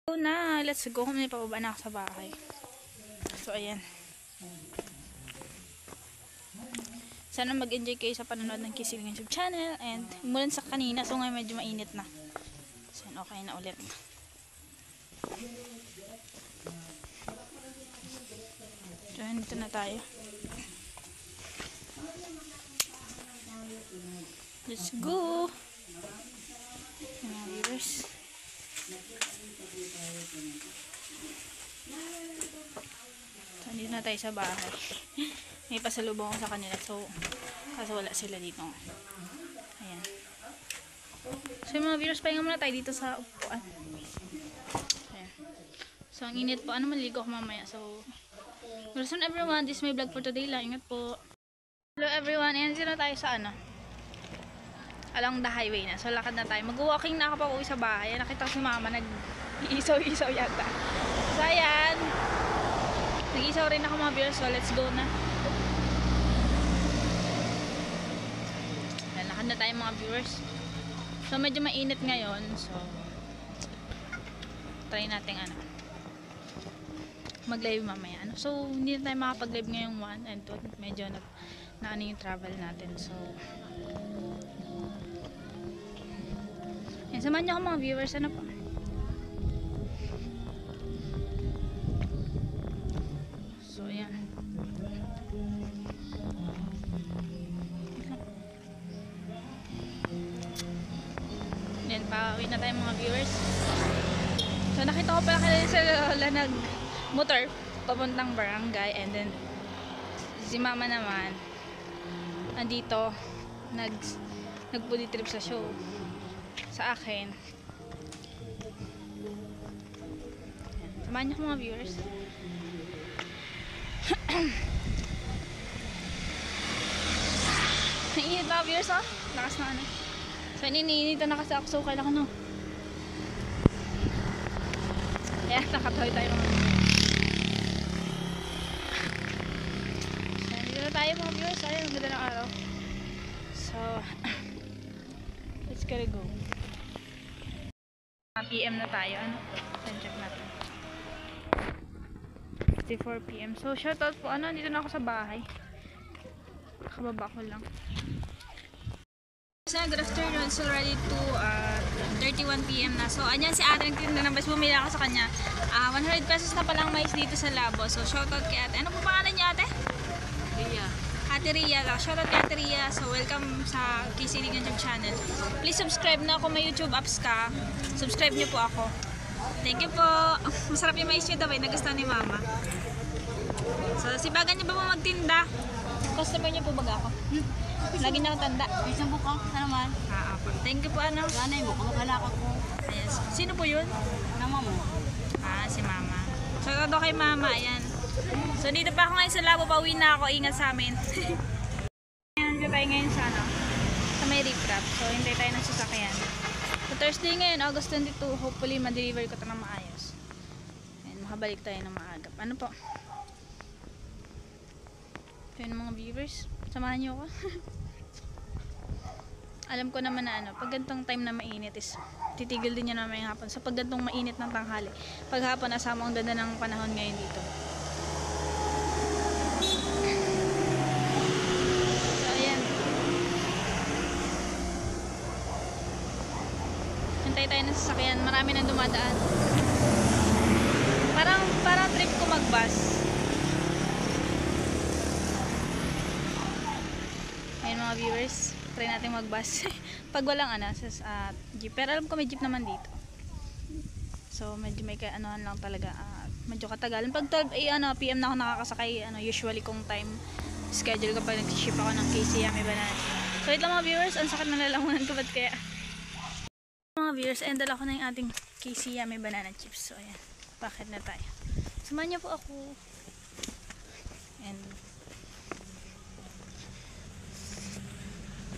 So na, let's go. Kung may pababa na ako sa bahay. So, ayan. Sana mag-enjoy kayo sa panonood ng Kissing YouTube channel. And mulan sa kanina, so ngayon medyo mainit na. So, okay na ulit. So, dito na tayo. Let's go! Mga viewers. So, dito na tayo sa bahay. May pasalubong ko sa kanila. So, kaso wala sila dito. Ayan. So, mga viewers, pahinga muna tayo dito sa upuan. Ayan. So, ang init po. Ano, maligo ako mamaya. So, good afternoon everyone. This is my vlog for today lang. Ingat po. Hello everyone. Ayan, dito na tayo sa along the highway na. So, lakad na tayo. Mag-walking na ako pa uwi sa bahay. Nakita ko si mama nag-iisaw-isaw yata. So, ayan. Nag-iisaw rin ako mga viewers. So, let's go na. Ayan, lakad na tayo mga viewers. So, medyo mainit ngayon. So, try natin mag-live mamaya. So, hindi na tayo makapag-live ngayong 1 and 2. Medyo na yung travel natin. So, yan, samahan niyo ako mga viewers. Ano pa? So, yan. Yan, pauwi na tayo mga viewers. So, nakita ko pala kanina sa lola nag-motor papuntang barangay. And then, si mama naman andito nag-body trip sa show sa akin. Samahan niyo ko mga viewers. Nainit mga viewers, oh. Lakas na So, iniinita na kasi ako. So, kailangan Ayan, nakatawi tayo mga dito na tayo mga viewers. Ayan, ang ganda ng araw. So, let's gotta go. PM na tayo. Check natin. 54 PM. So, shoutout po. Dito na ako sa bahay. Nakababa ko lang. So, good afternoon. It's already 31 PM na. So, andyan si ate nagtinda ng mais. Bumili ako sa kanya. 100 pesos na palang mais dito sa Labo. So, shoutout kay ate. Ano po pangalan niya ate? Ria. Ate Ria lang. Shoutout kay Ate Ria. So, welcome sa Kissing YouTube channel. Please subscribe na kung may YouTube apps ka. Subscribe niyo po ako. Thank you po. Masarap yung mais niyo daw. Nagustuhan ni mama. So, sibagan niyo ba po magtinda? Customer niyo po baga ako? Lagi na ako tanda. Isang buka, naman. Thank you po Ganay mo, kumaghalaka ko. Yes. Sino po yun? Nama mo. Si mama. So, todo kay mama. Ayan. So, dito pa ako ngayon sa Labo. Pauwi na ako. Ingat sa amin. Ayan, dito tayo ngayon sa sa may riprap. So, hintay tayo ng sasakyan. So, Thursday ngayon, August 22. Hopefully, ma-deliver ko ito ng maayos. Ayan, makabalik tayo ng maagap. Ano po? So, yun mga viewers. Samahan niyo ako. Alam ko naman na pag gantong time na mainit is titigil din niya naman yung hapon. So, pag gantong mainit ng tanghali, pag hapon, asama ang ganda ng panahon ngayon dito. So, ayan. Hintay tayo ng sasakyan. Marami nang dumadaan. Parang trip ko mag-bus. Ayan mga viewers. Try natin mag-bus. Pag walang jeep. Pero alam ko may jeep naman dito. So, medyo may anuhan lang talaga. Medyo katagalan. Pag 12 PM na ako nakakasakay. Usually kong time schedule kapag nag-ship ako ng KC Yummy Banana. So, ito lang mga viewers. Ang sakit na lalamunan ko. Ba't kaya? Mga viewers, endal ako na yung ating KC Yummy Banana chips. So, ayan. Bakit na tayo? Samahan niyo po ako. And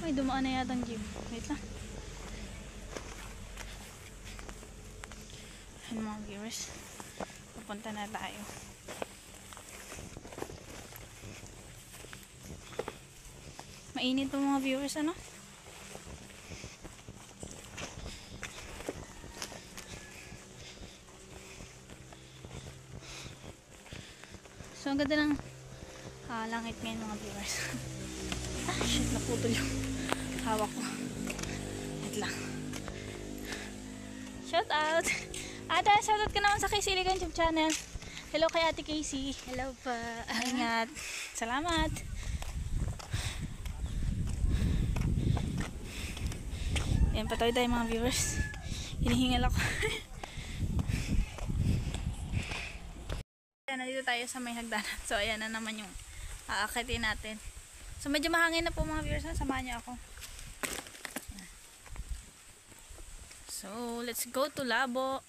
may dumaan na yata ang jeep. Wait lang. Ayan mga viewers. Pupunta na tayo. Mainit po mga viewers, So, ang ganda ng langit ngayon mga viewers. Shit, naputol yung hawak ko. Wait lang. Shout out! Ate, shout out ka naman sa Casey Iligan YouTube channel. Hello kay Ate Casey. Hello pa. Ingat. Salamat. Yan, patuloy tayo mga viewers. Hinihingal ako. Ayan, nandito tayo sa may hagdanan. So, ayan na naman yung aakitin natin. So, medyo mahangin na po mga viewers. Samahan niyo ako. So, let's go to Labo.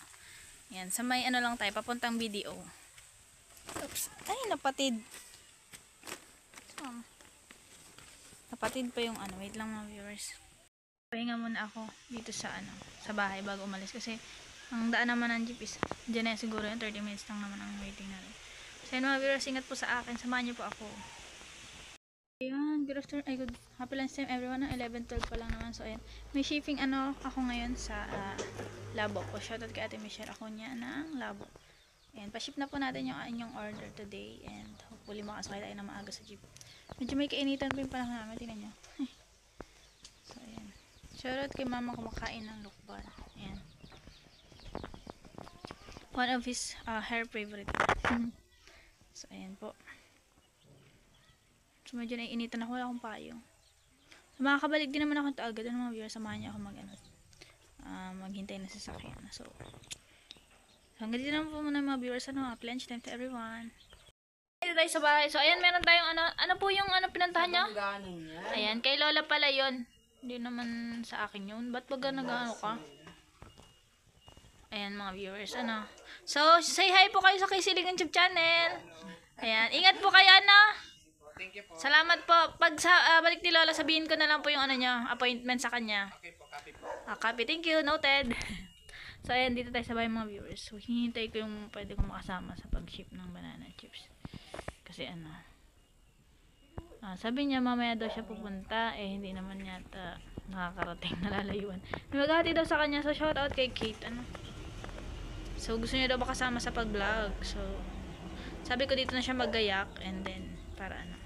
Ayan, sa may ano lang tayo, papuntang BDO. Oops. Ay, napatid. So, napatid pa yung ano. Wait lang mga viewers. Pahinga muna ako dito sa ano, sa bahay bago umalis. Kasi, ang daan naman ng jeep is, dyan na siguro yung 30 minutes lang naman ang waiting natin. So, yun mga viewers, ingat po sa akin. Samahan niyo po ako. Ayan, good afternoon. Ay, good. Happy lunch time everyone. 11:12 pa lang naman. So, ayan. May shipping ano ako ngayon sa Labo po. Shoutout kay Ate Michelle ako niya ng Labo. Ayan, pa-ship na po natin yung inyong order today. And hopefully makasakay tayo na maaga sa jeep. Medyo may kainitan pa yung panahon namin. Tingnan nyo. So, ayan. Shoutout kay mama kumakain ng lukban. Ayan. One of his hair favorite. So, ayan po. So, medyo naiinitan ako. Wala akong payong. So, makakabalik din naman ako ito agad. Ano mga viewers, samahan niya ako maghintay na sasakyan. So, hanggang dito naman po muna mga viewers. Happy lunch time to everyone. Dito tayo sa bahay. So, ayan, meron tayong ano po yung pinantahan niya? Ayan, kay Lola pala yon. Hindi naman sa akin yun. Ba't baga nag-ano ka? Ayan mga viewers, ano. So, say hi po kayo sa Casey Iligan YouTube channel. Ayan, ingat po kayo, ano. Thank you po. Salamat po. Pag balik ni Lola, sabihin ko na lang po yung ano niya, appointment sa kanya. Okay po, copy po. Copy, thank you, noted. So, ayan, dito tayo sa bahay mga viewers. So, hinihintay ko yung pwede kong makasama sa pag-ship ng banana chips. Kasi ano, sabi niya mamaya daw siya pupunta, hindi naman yata nakakarating, nalalayuan. Maghahati daw sa kanya, so shout out kay Kate, ano. So, gusto niya daw makasama sa pag-vlog. So, sabi ko dito na siya maggayak, and then, para ano.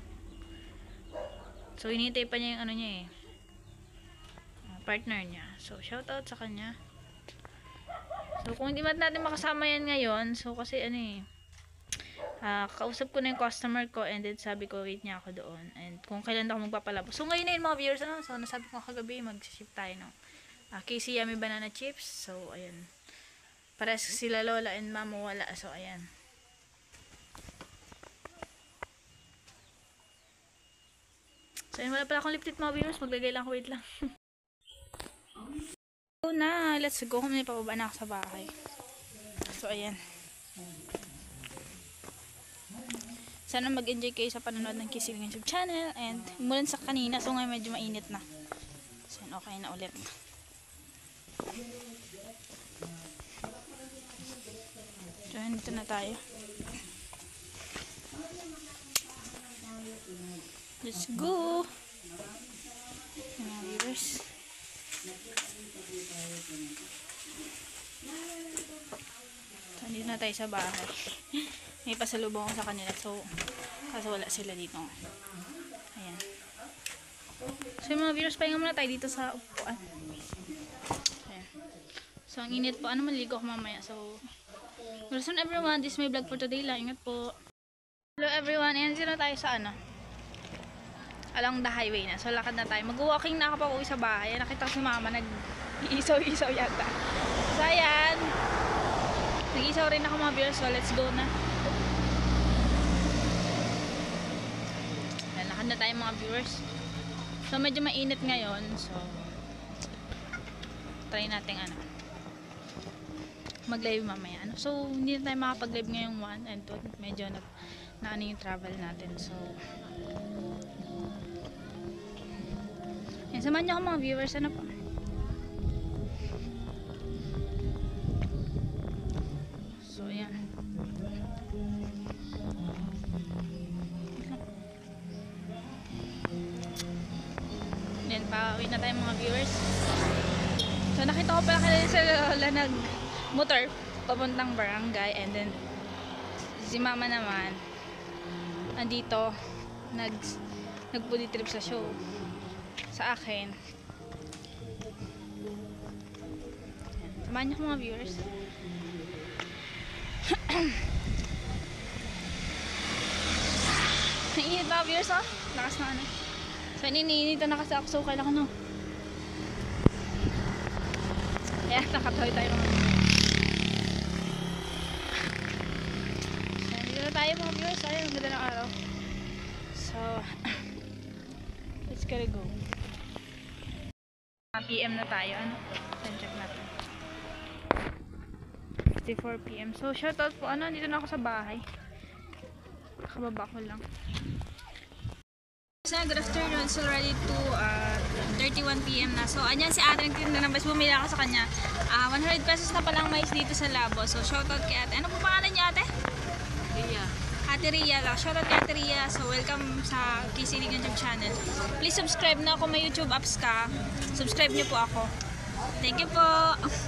So, hinihintay pa niya yung ano niya partner niya. So, shout out sa kanya. So, kung hindi man natin makasama yan ngayon, so, kasi ano kausap ko na yung customer ko, and then sabi ko, wait niya ako doon. And kung kailan ako magpapalabo. So, ngayon na yun mga viewers, ano, so, nasabi ko kagabi, mag-ship tayo ng Casey Yummy Banana Chips. So, ayan. Pares sila Lola and Mama wala. So, ayan. So, yun, wala pala akong lip tint mga viewers. Maglagay lang ako. Wait lang. So, na. Let's go. Kung may pababa na ako sa bahay. So, ayan. Sana mag-enjoy kayo sa panonood ng Casey Iligan YouTube channel. And, mulan sa kanina. So, ngayon medyo mainit na. So, yun, okay na ulit. So, yun, dito na tayo. Let's go! Mga viewers. So, dito na tayo sa bahay. May pasalubong ko sa kanila. So, kaso wala sila dito. Ayan. So, yung mga viewers, pahinga muna tayo dito sa upuan. Ayan. So, ang init po. Ano, maligo ako mamaya. So, good afternoon everyone. This is my vlog for today lang. Ingat po. Hello everyone. Ayan, dito na tayo sa ano. Along the highway na. So, lakad na tayo. Mag-walking na ako pag uwi sa bahay. Nakita ko si mama nag-iisaw-isaw yata. So, ayan. Nag-iisaw rin ako mga viewers. So, let's go na. Ayan, lakad na tayo mga viewers. So, medyo mainit ngayon. So, try natin ano. Mag-live mamaya. Ano? So, hindi na tayo makapag-live ngayong 1 and 2. Medyo na ano yung travel natin. So, yan, samahan niyo ako mga viewers. Ano po? So, yan. Yan, pauwi na tayo mga viewers. So, nakita ko pala kanina sa Lola nag-motor papuntang barangay. And then, si mama naman nandito, nag-foodie trip sa show. Sa akin. Samahan niyo mga viewers. Nainit mga viewers, oh. Lakas na ano. So, iniinita na kasi ako, so kailangan no. Kaya, nakatoy tayo mga viewers. Dito na tayo mga viewers. Ayun, ang ganda ng araw. So, let's gotta go. PM na tayo. Ano? Check natin. 54 PM. So, shoutout po. Ano? Dito na ako sa bahay. Nakababa ko lang. So, good afternoon. It's already 31 PM na. So, andyan si ate nagtinda ng mais. Bumili ako sa kanya. 100 pesos na palang mais dito sa Labo. So, shoutout kay ate. Ano po pangalan niya ate? Ria. Ate Ria lang. Shoutout kay Ate Ria. So, welcome sa KC Ligan YouTube channel. Please subscribe na kung may YouTube apps ka. Subscribe niyo po ako. Thank you po.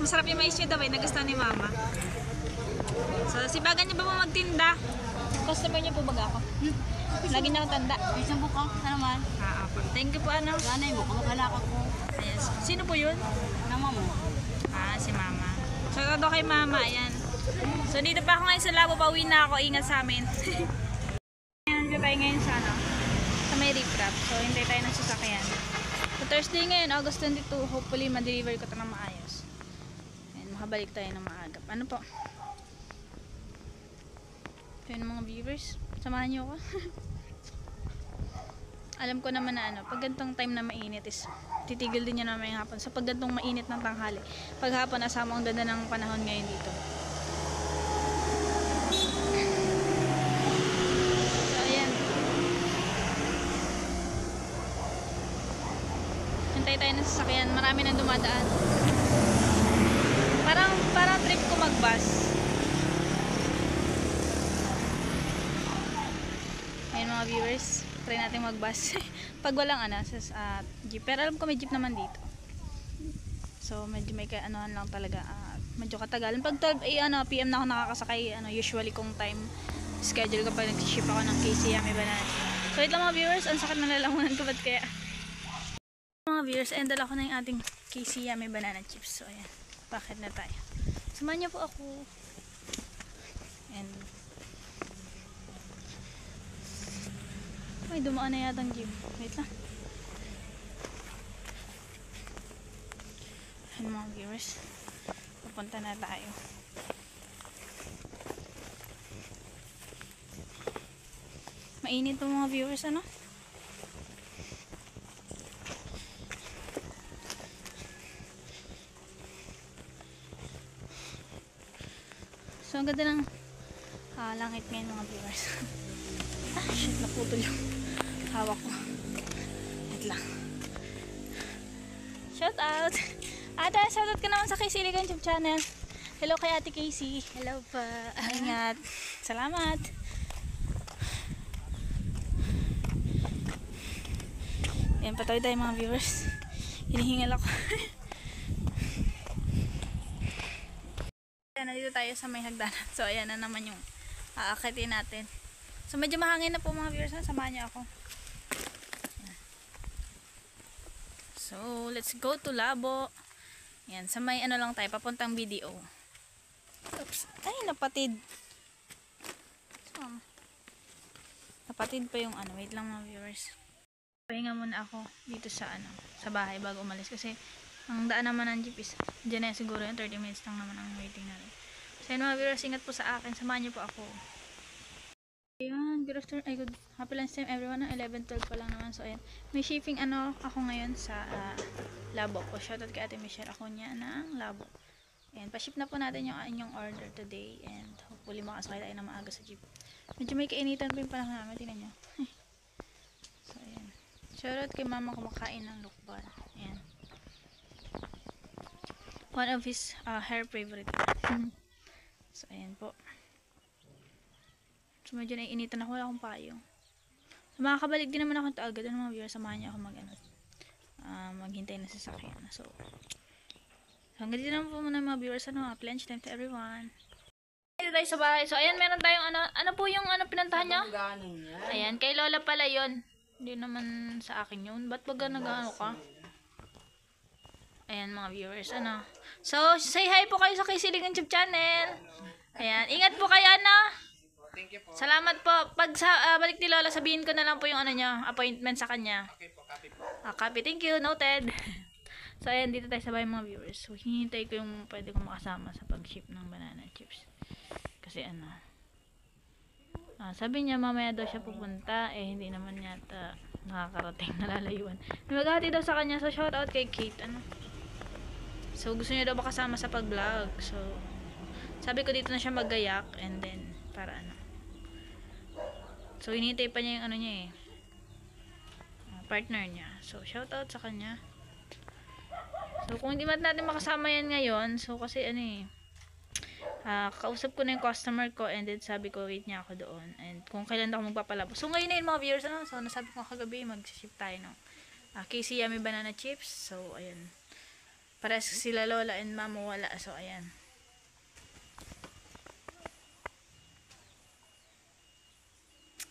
Masarap yung mais niyo daw eh. Nagustuhan ni mama. So, sibagan niyo ba po magtinda? Customer niyo po baga ako? Lagi na akong tanda. Isang bukang ka naman. Thank you po ano. Ganay mo, kumagala ko. Yes. Sino po yun? Nama mo. Si mama. Shoutout kay mama. Ayan. So, dito pa ako ngayon sa Labo. Pauwi na ako. Ingat sa amin. Ayan tayo ngayon sa ano. Sa may riprap. So, hintay tayo ng sasakyan. So, Thursday ngayon, August 22. Hopefully, ma-deliver ko ito ng maayos. Ayan, makabalik tayo ng maagap. Ano po? So, yun mga viewers. Samahan niyo ako. Alam ko naman na ano, pag gantong time na mainit is titigil din niya naman yung hapon. So, pag gantong mainit ng tanghali, pag hapon, asama ang ganda ng panahon ngayon dito. So, ayan. Hintay tayo ng sasakyan. Marami nang dumadaan. Parang trip ko mag-bus. Ayan mga viewers. Try natin mag-bus. Pag walang ano, sa jeep. Pero alam ko may jeep naman dito. So, medyo may kaanohan lang talaga. Medyo katagalan. Pag 12 PM na ako nakakasakay, usually kong time schedule kapag nag-ship ako ng KC Yummy Banana. So, ito lang mga viewers. Ang sakit na lalamunan ko. Ba't kaya? Mga viewers, endal ako na yung ating KC Yummy Banana chips. So, ayan. Bakit na tayo? Samahan niyo po ako. And may dumaan na yata ang gym. Wait lang. Ayan mga viewers. Pupunta na tayo. Mainit po mga viewers, ano? So, ang ganda ng langit ngayon mga viewers. Shit, naputol yung hawak ko. Wait lang. Shout out! Ate, shout out ka naman sa KC Ligan YouTube channel. Hello kay Ate Casey. Hello pa. Ingat. Salamat. Yan, patuloy tayo mga viewers. Hinihingal ako. Ayan, nandito tayo sa may hagdanan. So, ayan na naman yung aakitin natin. So, medyo mahangin na po mga viewers. Samahan niyo ako. Ayan. So, let's go to Labo. Ayan, sa may ano lang tayo, papuntang BDO. Oops. Ay, napatid. So, napatid pa yung ano. Wait lang mga viewers. Pahinga muna ako dito sa ano, sa bahay bago umalis. Kasi, ang daan naman ng jeep is, dyan na siguro yung 30 minutes lang naman ang waiting natin. So, yun mga viewers, ingat po sa akin. Samahan niyo po ako. Ayan, good afternoon. Ay, good. Happy lunch time everyone. 11:12 pa lang naman. So, ayan. May shipping ano ako ngayon sa Labo po. Shoutout kay Ate Michelle ako niya ng Labo. Ayan, pa-ship na po natin yung inyong order today. And hopefully makasakay tayo na maaga sa jeep. Medyo may kainitan pa yung panahon namin. Tingnan nyo. So, ayan. Shoutout kay mama kumakain ng lukban. Ayan. One of his hair favorite. So, ayan po. So, medyo naiinitan ako. Wala akong payong. So, makakabalik din naman ako ito agad. Ano mga viewers, samahan niyo ako maghintay na sasakyan. So, hanggang dito naman po muna mga viewers. Happy lunch time to everyone. dito tayo sa bahay. So, ayan, meron tayong ano po yung pinantahan nyo? Ganon niya. Ayan, kay Lola pala yon. Hindi naman sa akin yun. Ba't baga nag-ano ka? Ayan, mga viewers, So, say hi po kayo sa Kisiling YouTube channel. Ayan, ingat po kayo, Thank you po. Salamat po. Pag balik ni Lola, sabihin ko na lang po yung niya, appointment sa kanya. Okay po, copy po. Copy, thank you, noted. So, ayan, dito tayo sa bahay mga viewers. So, hinihintay ko yung pwede kong makasama sa pag-ship ng banana chips. Kasi sabi niya mamaya daw siya pupunta, hindi naman yata nakakarating, nalalayuan. Maghati daw sa kanya, so shout out kay Kate, So, gusto niya daw makasama sa pag-vlog. So, sabi ko dito na siya maggayak, and then, para So, hinihintay pa niya yung niya partner niya. So, shout out sa kanya. So, kung hindi man natin makasama yan ngayon, so, kasi kausap ko na yung customer ko, and then sabi ko, wait niya ako doon. And kung kailan ako magpapalabas. So, ngayon na yun mga viewers, So, nasabi ko kagabi, mag-ship tayo ng KC Yummy Banana Chips. So, ayan. Pares sila Lola and Mama wala. So, ayan.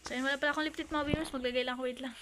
So, ayun, wala pala akong lip tint mga viewers. Maglagay lang ako, wait lang.